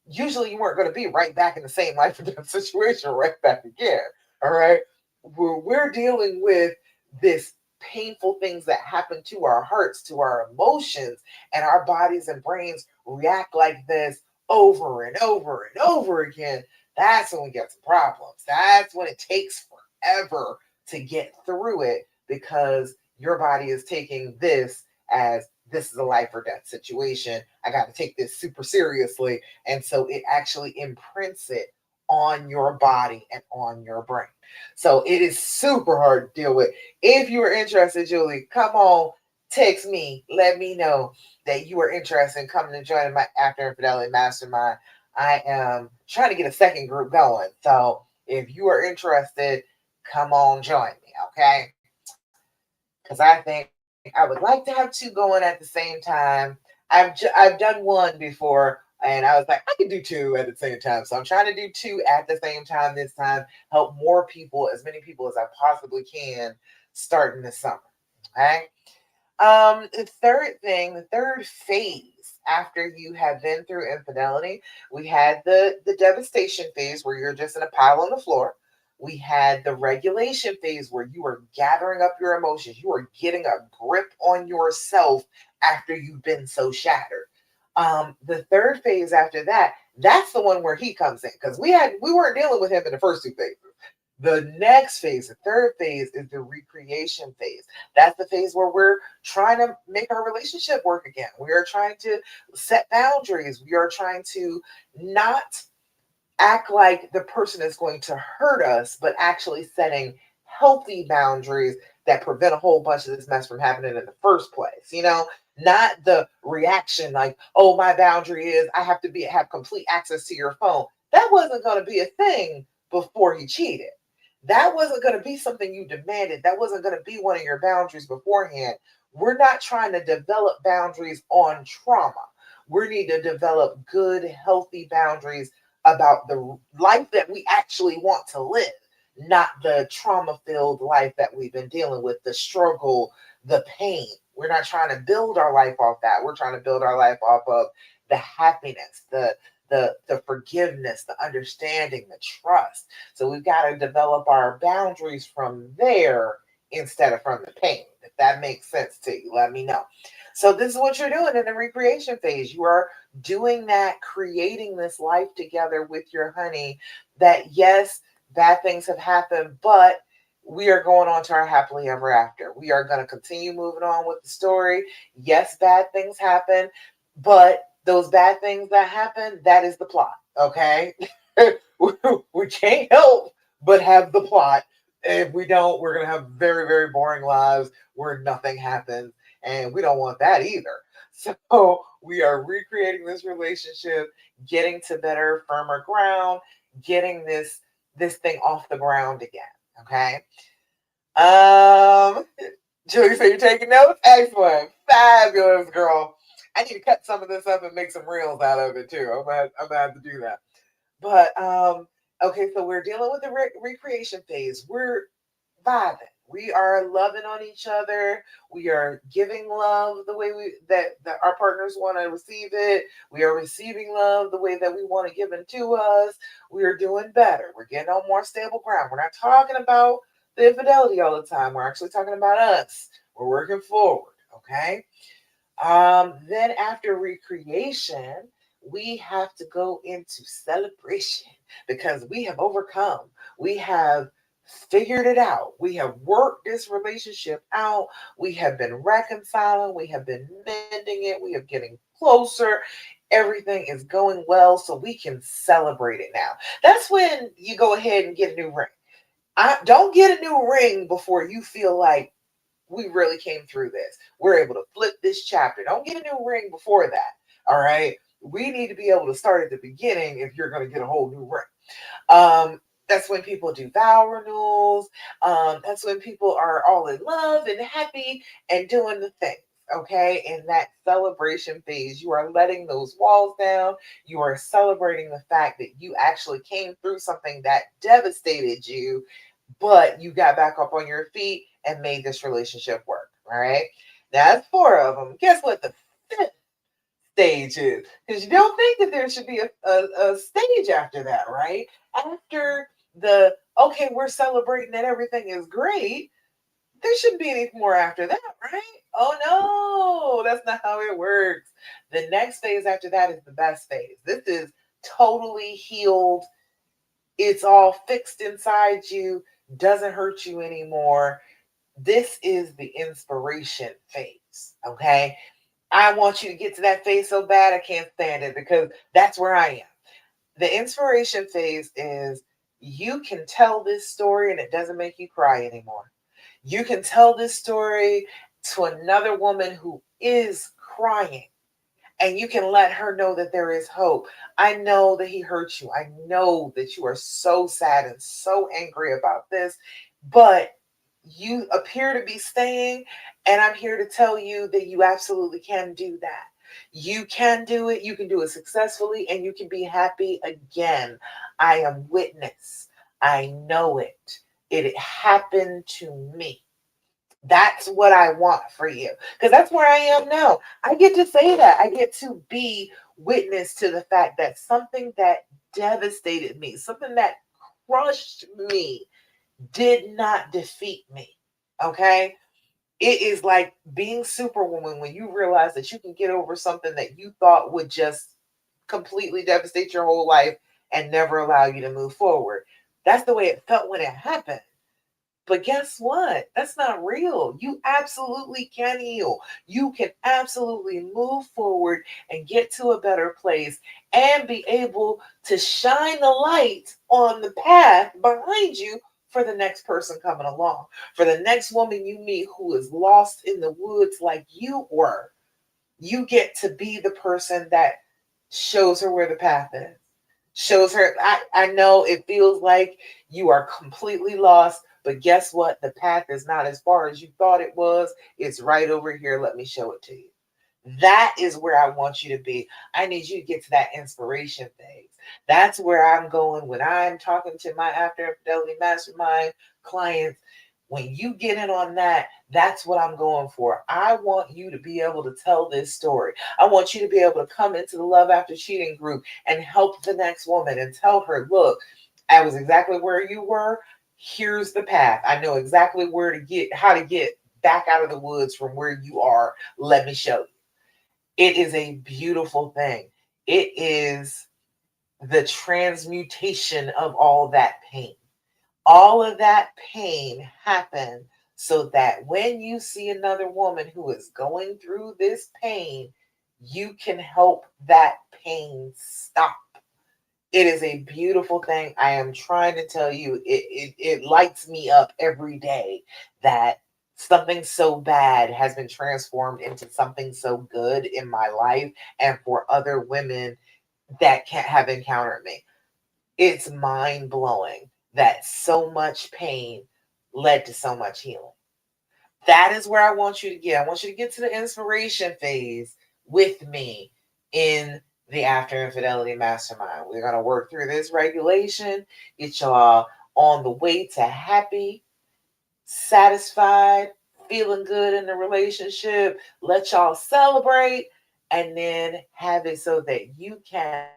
Usually you weren't going to be right back in the same life or death situation right back again. All right. We're dealing with this painful things that happen to our hearts, to our emotions, and our bodies and brains react like this over and over and over again. That's when we get some problems. That's when it takes forever to get through it, because your body is taking this as this is a life or death situation. I got to take this super seriously. And so it actually imprints it on your body and on your brain. So it is super hard to deal with. If you are interested, Julie, come on, text me. Let me know that you are interested in coming and joining my After Infidelity Mastermind. I am trying to get a second group going. So if you are interested, come on, join me, okay? Because I think I would like to have two going at the same time. I've done one before, and I was like, I can do two at the same time. So I'm trying to do two at the same time this time. Help more people, as many people as I possibly can, starting this summer. Okay. The third phase after you have been through infidelity, we had the devastation phase where you're just in a pile on the floor. We had the regulation phase where you are gathering up your emotions. You are getting a grip on yourself after you've been so shattered. The third phase after that, that's the one where he comes in because we weren't dealing with him in the first two phases. The next phase, the third phase, is the recreation phase. That's the phase where we're trying to make our relationship work again. We are trying to set boundaries. We are trying to not act like the person is going to hurt us, but actually setting healthy boundaries that prevent a whole bunch of this mess from happening in the first place. Not the reaction like, oh, my boundary is I have to have complete access to your phone. That wasn't going to be a thing before he cheated. That wasn't going to be something you demanded. That wasn't going to be one of your boundaries beforehand. We're not trying to develop boundaries on trauma. We need to develop good, healthy boundaries about the life that we actually want to live, not the trauma filled life that we've been dealing with, the struggle, the pain. We're not trying to build our life off that. We're trying to build our life off of the happiness, the forgiveness, the understanding, the trust. So we've got to develop our boundaries from there instead of from the pain. If that makes sense to you, let me know. So this is what you're doing in the recreation phase. You are doing that, creating this life together with your honey that, yes, bad things have happened, but we are going on to our happily ever after. We are going to continue moving on with the story. Yes, bad things happen, but those bad things that happen, that is the plot. Okay. We can't help but have the plot. If we don't, we're going to have very, very boring lives where nothing happens. And we don't want that either. So we are recreating this relationship, getting to better, firmer ground, getting this thing off the ground again. Okay. Um, Julie, so you're taking notes? Excellent. Fabulous, girl. I need to cut some of this up and make some reels out of it too. I'm gonna have to do that. But okay, so we're dealing with the recreation phase. We're vibing. We are loving on each other. We are giving love the way that our partners want to receive it. We are receiving love the way that we want to give it to us. We are doing better. We're getting on more stable ground. We're not talking about the infidelity all the time. We're actually talking about us. We're working forward. Okay. Then after recreation, we have to go into celebration because we have overcome. We have figured it out. We have worked this relationship out. We have been reconciling. We have been mending it. We are getting closer. Everything is going well, so we can celebrate it now. That's when you go ahead and get a new ring. I don't get a new ring before you feel like we really came through this. We're able to flip this chapter. Don't get a new ring before that. All right. We need to be able to start at the beginning if you're going to get a whole new ring. That's when people do vow renewals. That's when people are all in love and happy and doing the things. Okay. In that celebration phase, you are letting those walls down. You are celebrating the fact that you actually came through something that devastated you, but you got back up on your feet and made this relationship work. All right. Now, that's four of them. Guess what the fifth stage is? Because you don't think that there should be a stage after that, right? After okay, we're celebrating that everything is great, there shouldn't be anything more after that, right? Oh no, that's not how it works. The next phase after that is the best phase. This is totally healed. It's all fixed inside you, doesn't hurt you anymore. This is the inspiration phase. Okay. I want you to get to that phase so bad I can't stand it because that's where I am. The inspiration phase is you can tell this story and it doesn't make you cry anymore. You can tell this story to another woman who is crying and you can let her know that there is hope. I know that he hurt you. I know that you are so sad and so angry about this, but you appear to be staying, and I'm here to tell you that you absolutely can do that. You can do it. You can do it successfully, and you can be happy again. I am witness. I know it. It happened to me. That's what I want for you. Because that's where I am now. I get to say that. I get to be witness to the fact that something that devastated me, something that crushed me, did not defeat me. Okay? It is like being Superwoman when you realize that you can get over something that you thought would just completely devastate your whole life and never allow you to move forward. That's the way it felt when it happened. But guess what? That's not real. You absolutely can heal. You can absolutely move forward and get to a better place and be able to shine the light on the path behind you for the next person coming along, for the next woman you meet who is lost in the woods like you were. You get to be the person that shows her where the path is, shows her. I know it feels like you are completely lost, but guess what? The path is not as far as you thought it was. It's right over here. Let me show it to you. That is where I want you to be. I need you to get to that inspiration phase. That's where I'm going when I'm talking to my After Infidelity Mastermind clients. When you get in on that, that's what I'm going for. I want you to be able to tell this story. I want you to be able to come into the Love After Cheating group and help the next woman and tell her, look, I was exactly where you were. Here's the path. I know exactly where to get, how to get back out of the woods from where you are. Let me show you. It is a beautiful thing. It is the transmutation of all that pain. All of that pain happened so that when you see another woman who is going through this pain, you can help that pain stop. It is a beautiful thing. I am trying to tell you, it lights me up every day that something so bad has been transformed into something so good in my life and for other women that can't have encountered me. It's mind blowing that so much pain led to so much healing. That is where I want you to get. I want you to get to the inspiration phase with me in the After Infidelity Mastermind. We're going to work through this regulation, get y'all on the way to happy, satisfied, feeling good in the relationship, let y'all celebrate, and then have it so that you can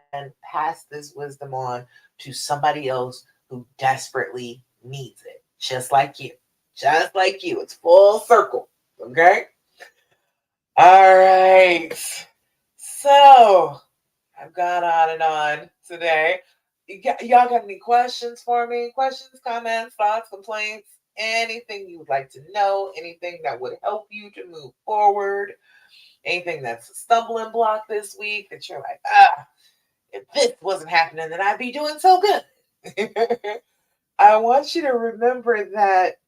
pass this wisdom on to somebody else who desperately needs it, just like you. Just like you. It's full circle. Okay? All right. So, I've gone on and on today. Y'all got any questions for me? Questions, comments, thoughts, complaints, anything you would like to know, anything that would help you to move forward, anything that's a stumbling block this week that you're like, if this wasn't happening, then I'd be doing so good. I want you to remember that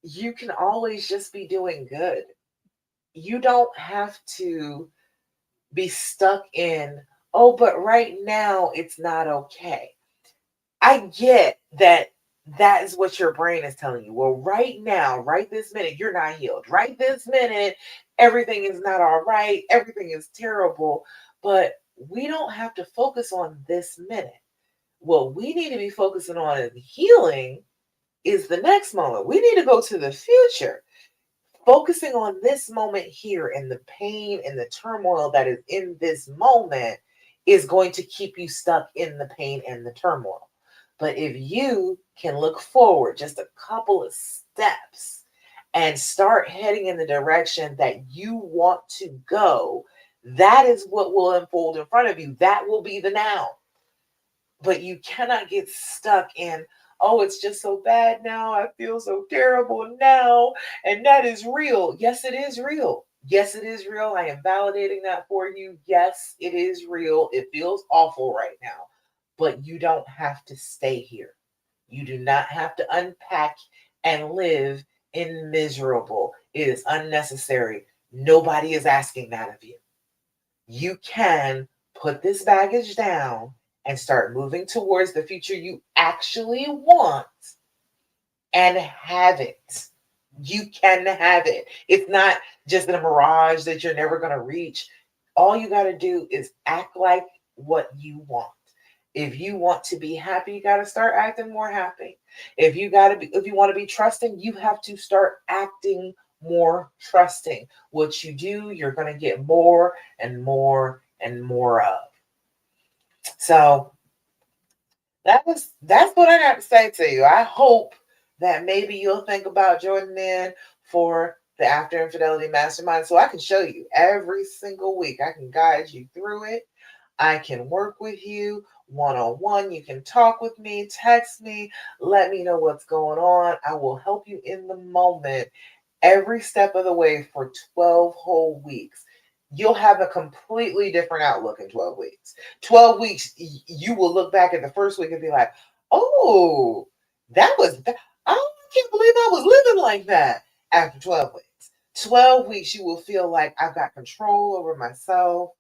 you can always just be doing good. You don't have to be stuck in, oh, but right now it's not okay. I get that that is what your brain is telling you. Well, right now, right this minute, you're not healed. Right this minute, everything is not all right. Everything is terrible. But we don't have to focus on this minute. What we need to be focusing on in healing is the next moment. We need to go to the future. Focusing on this moment here and the pain and the turmoil that is in this moment is going to keep you stuck in the pain and the turmoil. But if you can look forward just a couple of steps and start heading in the direction that you want to go, that is what will unfold in front of you. That will be the now. But you cannot get stuck in, oh, it's just so bad now. I feel so terrible now. And that is real. Yes, it is real. Yes, it is real. I am validating that for you. Yes, it is real. It feels awful right now. But you don't have to stay here. You do not have to unpack and live in miserable. It is unnecessary. Nobody is asking that of you. You can put this baggage down and start moving towards the future you actually want and have it. You can have it. It's not just a mirage that you're never going to reach. All you got to do is act like what you want. If you want to be happy, you got to start acting more happy. If you want to be trusting, you have to start acting more trusting. What you do, you're going to get more and more and more of. So that's what I got to say to you. I hope that maybe you'll think about joining in for the After Infidelity Mastermind so I can show you every single week. I can guide you through it. I can work with you one on one. You can talk with me, text me, let me know what's going on. I will help you in the moment every step of the way for 12 whole weeks. You'll have a completely different outlook in 12 weeks. 12 weeks, you will look back at the first week and be like, oh, that was, I can't believe I was living like that after 12 weeks. 12 weeks, you will feel like I've got control over myself.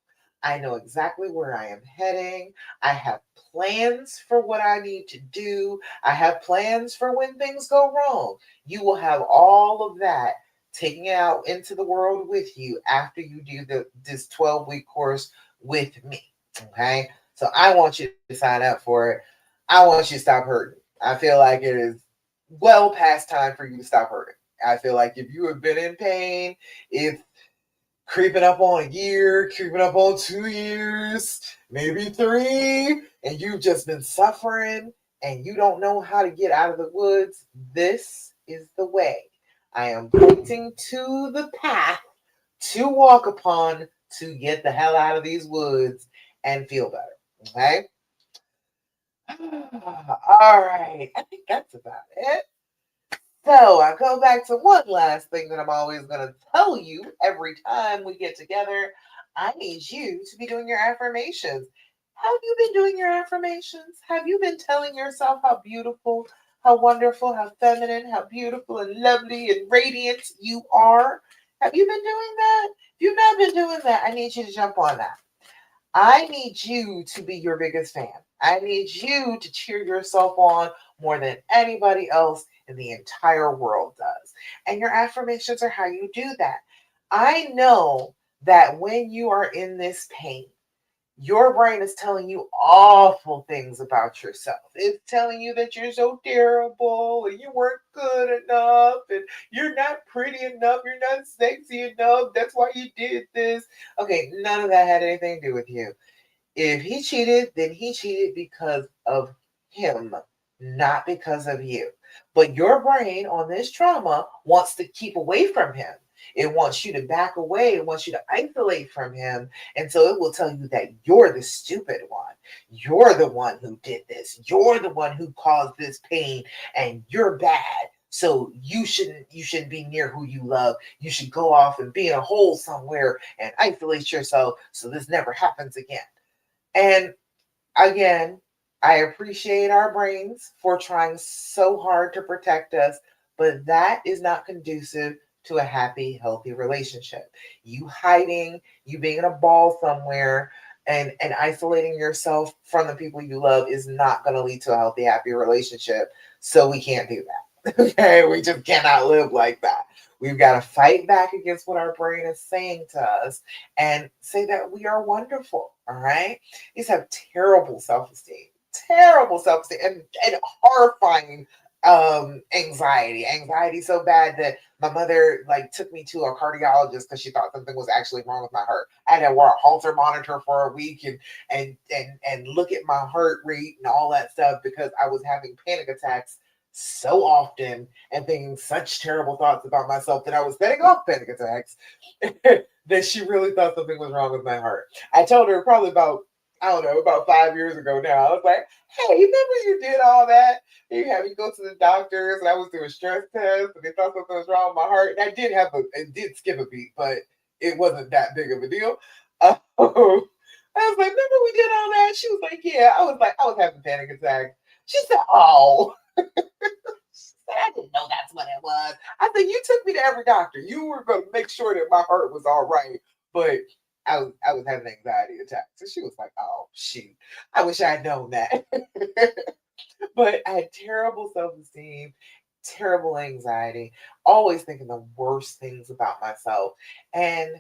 I know exactly where I am heading. I have plans for what I need to do. I have plans for when things go wrong. You will have all of that taking it out into the world with you after you do this 12-week course with me. Okay. So I want you to sign up for it. I want you to stop hurting. I feel like it is well past time for you to stop hurting. I feel like if you have been in pain, if creeping up on a year, creeping up on 2 years, maybe three, and you've just been suffering and you don't know how to get out of the woods, this is the way. I am pointing to the path to walk upon to get the hell out of these woods and feel better. Okay? All right. I think that's about it. So I go back to one last thing that I'm always going to tell you every time we get together. I need you to be doing your affirmations. Have you been doing your affirmations? Have you been telling yourself how beautiful, how wonderful, how feminine, how beautiful and lovely and radiant you are? Have you been doing that? If you've not been doing that, I need you to jump on that. I need you to be your biggest fan. I need you to cheer yourself on more than anybody else in the entire world does. And your affirmations are how you do that. I know that when you are in this pain, your brain is telling you awful things about yourself. It's telling you that you're so terrible and you weren't good enough and you're not pretty enough, you're not sexy enough. That's why you did this. Okay, none of that had anything to do with you. If he cheated, then he cheated because of him, not because of you. But your brain on this trauma wants to keep away from him. It wants you to back away. It wants you to isolate from him. And so it will tell you that you're the stupid one. You're the one who did this. You're the one who caused this pain and you're bad. So you shouldn't be near who you love. You should go off and be in a hole somewhere and isolate yourself so this never happens again. And again, I appreciate our brains for trying so hard to protect us, but that is not conducive to a happy, healthy relationship. You hiding, you being in a ball somewhere, and isolating yourself from the people you love is not going to lead to a healthy, happy relationship. So we can't do that. Okay, we just cannot live like that. We've got to fight back against what our brain is saying to us and say that we are wonderful. All right. These have terrible self-esteem, and horrifying anxiety so bad that my mother like took me to a cardiologist because she thought something was actually wrong with my heart. I had to wear a Holter monitor for a week and look at my heart rate and all that stuff because I was having panic attacks so often and thinking such terrible thoughts about myself that I was setting off panic attacks that she really thought something was wrong with my heart. I told her probably about, I don't know, about 5 years ago now. I was like, hey, remember you did all that? You had me go to the doctors and I was doing stress tests and they thought something was wrong with my heart. And it did skip a beat, but it wasn't that big of a deal. I was like, remember we did all that? She was like, yeah. I was like, I was having panic attacks. She said, oh. I didn't know that's what it was. I said, you took me to every doctor. You were going to make sure that my heart was all right. But I was having anxiety attacks. So she was like, oh, shoot. I wish I had known that. But I had terrible self-esteem, terrible anxiety, always thinking the worst things about myself. And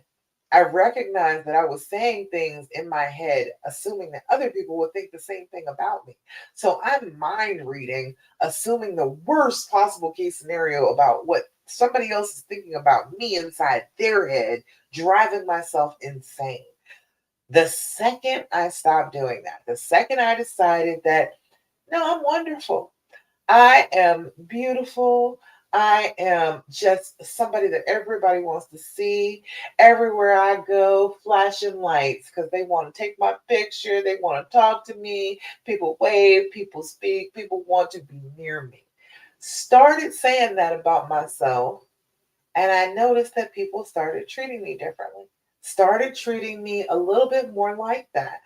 I recognized that I was saying things in my head, assuming that other people would think the same thing about me. So I'm mind reading, assuming the worst possible case scenario about what somebody else is thinking about me inside their head, driving myself insane. The second I stopped doing that, the second I decided that, no, I'm wonderful. I am beautiful. I am just somebody that everybody wants to see. Everywhere I go, flashing lights because they want to take my picture. They want to talk to me. People wave, people speak, people want to be near me. Started saying that about myself, and I noticed that people started treating me differently. Started treating me a little bit more like that.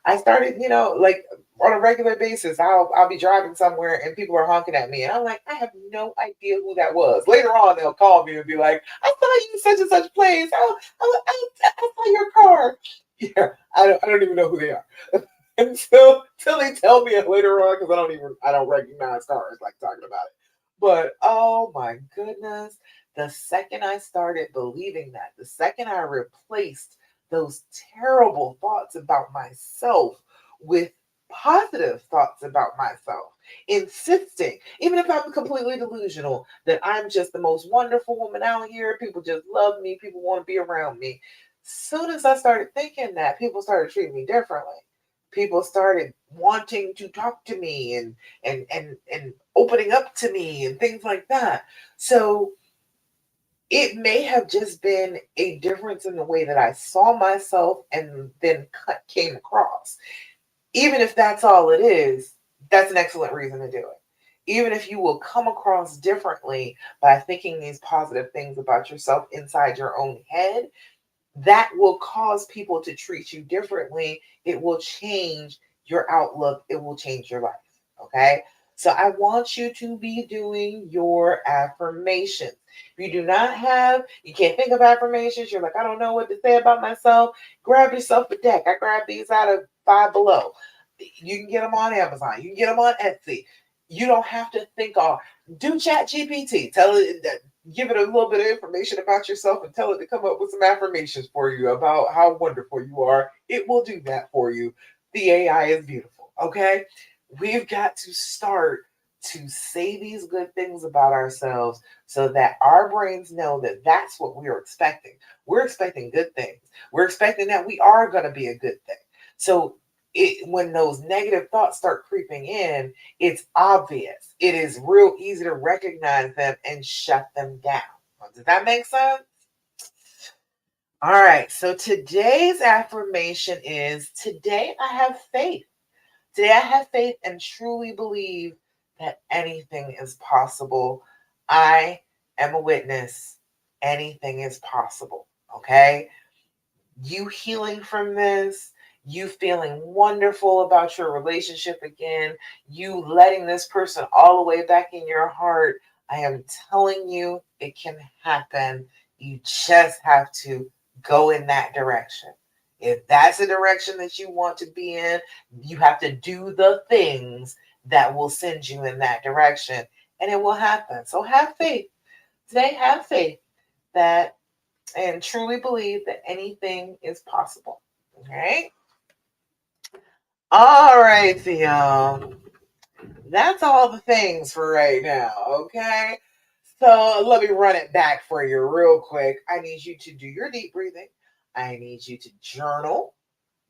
I started, like on a regular basis, I'll be driving somewhere and people are honking at me. And I'm like, I have no idea who that was. Later on, they'll call me and be like, I saw you such and such place. I saw your car. Yeah, I don't even know who they are. Until they tell me it later on, because I don't recognize cars like talking about it. But oh my goodness, the second I started believing that, the second I replaced those terrible thoughts about myself with positive thoughts about myself, insisting, even if I'm completely delusional, that I'm just the most wonderful woman out here, people just love me, people want to be around me. Soon as I started thinking that, people started treating me differently. People started wanting to talk to me and opening up to me and things like that. So it may have just been a difference in the way that I saw myself and then came across. Even if that's all it is, that's an excellent reason to do it. Even if you will come across differently by thinking these positive things about yourself inside your own head, that will cause people to treat you differently. It will change your outlook. It will change your life. Okay. So I want you to be doing your affirmations. If you do not have, you can't think of affirmations, you're like, I don't know what to say about myself, grab yourself a deck. I grabbed these out of Five Below. You can get them on Amazon. You can get them on Etsy. You don't have to think all. Do Chat GPT. Tell it that, give it a little bit of information about yourself and tell it to come up with some affirmations for you about how wonderful you are. It will do that for you. The AI is beautiful. Okay. We've got to start to say these good things about ourselves so that our brains know that that's what we're expecting. We're expecting good things. We're expecting that we are going to be a good thing. So when those negative thoughts start creeping in, it's obvious. It is real easy to recognize them and shut them down. Does that make sense? All right. So today's affirmation is, today I have faith. Today I have faith and truly believe that anything is possible. I am a witness. Anything is possible. Okay. You healing from this, you feeling wonderful about your relationship again, you letting this person all the way back in your heart. I am telling you, it can happen. You just have to go in that direction. If that's the direction that you want to be in, you have to do the things that will send you in that direction, and it will happen. So have faith. Today, have faith that and truly believe that anything is possible. Okay. All right, y'all. That's all the things for right now. Okay. So let me run it back for you real quick. I need you to do your deep breathing. I need you to journal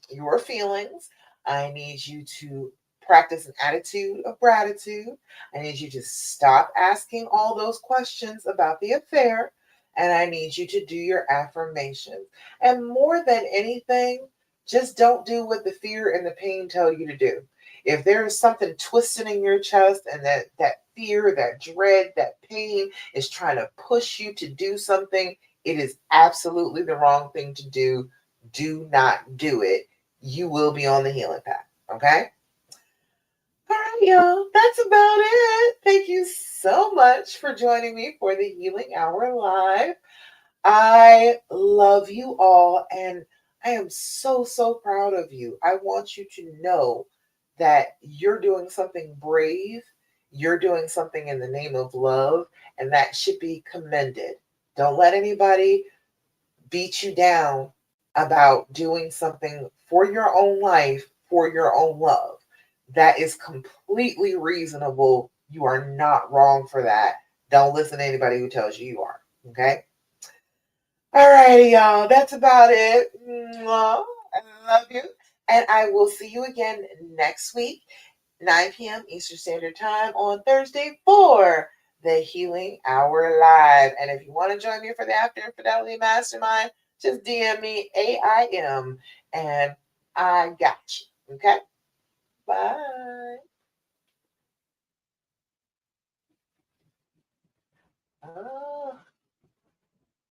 your feelings. I need you to practice an attitude of gratitude. I need you to stop asking all those questions about the affair. And I need you to do your affirmations. And more than anything, just don't do what the fear and the pain tell you to do. If there is something twisting in your chest and that fear, that dread, that pain is trying to push you to do something, it is absolutely the wrong thing to do. Do not do it. You will be on the healing path. Okay? All right, y'all. That's about it. Thank you so much for joining me for the Healing Hour Live. I love you all, and I am so, so proud of you. I want you to know that you're doing something brave. You're doing something in the name of love, and that should be commended. Don't let anybody beat you down about doing something for your own life, for your own love. That is completely reasonable. You are not wrong for that. Don't listen to anybody who tells you you are. Okay? All righty, y'all. That's about it. Mwah. I love you. And I will see you again next week, 9 p.m. Eastern Standard Time on Thursday for the Healing Hour Live. And if you want to join me for the After Infidelity Mastermind, just DM me AIM and I got you. Okay? Bye.